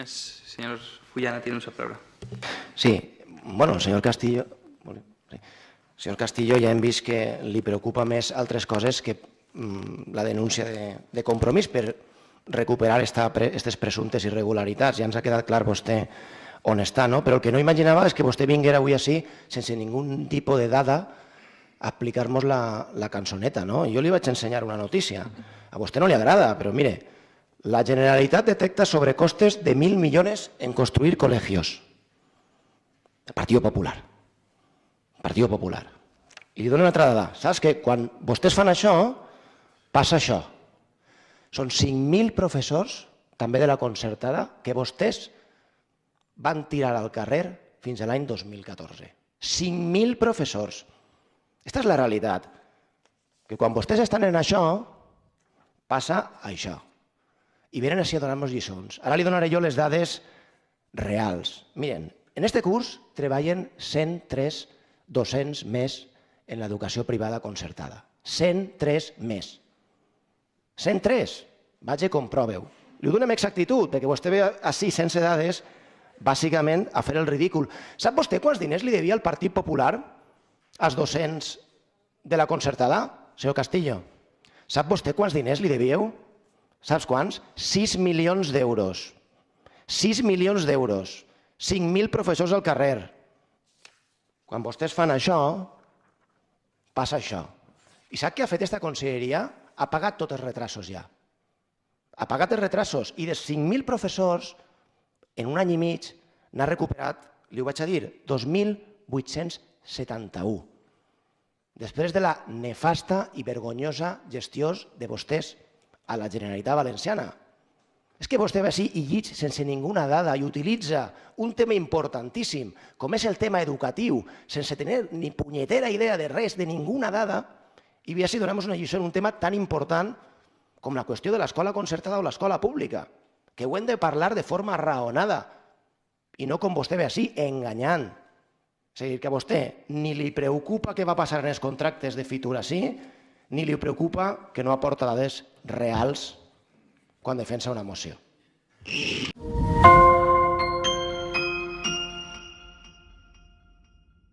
Pues, señor Fullana, tiene usted la palabra. Sí, bueno, el senyor Castillo... Senyor Castillo, ja hem vist que li preocupa més altres coses que la denúncia de Compromís per recuperar aquestes presumptes irregularitats. Ja ens ha quedat clar vostè on està, no? Però el que no imaginava és que vostè vinguera avui així, sense ningú tipus de dada, a explicar-nos la cançoneta, no? Jo li vaig ensenyar una notícia. A vostè no li agrada, però mire, la Generalitat detecta sobrecostes de 1.000 millones en construir colegios. El Partido Popular. Partido Popular. I li dono una altra dada. Saps que quan vostès fan això, passa això. Són 5.000 professors, també de la concertada, que vostès van tirar al carrer fins a l'any 2014. 5.000 professors. Aquesta és la realitat. Que quan vostès estan en això, passa això. I venen així a donar-nos lliçons. Ara li donaré jo les dades reals. Miren, en este curs treballen 103 docents més en l'educació privada concertada. 103 més. 103. Vaig i comproveu. Li dono amb exactitud, perquè vostè ve així sense dades, bàsicament a fer el ridícul. Sap vostè quants diners li devia el Partit Popular als docents de la concertada, senyor Castillo? Sap vostè quants diners li devíeu? Saps quants? 6 milions d'euros. 6 milions d'euros. 5.000 professors al carrer. Quan vostès fan això, passa això. I sap què ha fet aquesta conselleria? Ha pagat tots els retrasos ja. Ha pagat els retrasos i dels 5.000 professors, en un any i mig, n'ha recuperat, li ho vaig a dir, 2.871. Després de la nefasta i vergonyosa gestió de vostès a la Generalitat Valenciana. És que vostè ve així i llig sense ninguna dada i utilitza un tema importantíssim, com és el tema educatiu, sense tenir ni punyetera idea de res, de ninguna dada, i ve així donar-nos una lliçó en un tema tan important com la qüestió de l'escola concertada o l'escola pública, que ho hem de parlar de forma raonada, i no com vostè ve així, enganyant. És a dir, que a vostè ni li preocupa què va passar en els contractes de Fitur així, ni li preocupa que no aporta dades reals quan defensa una moció.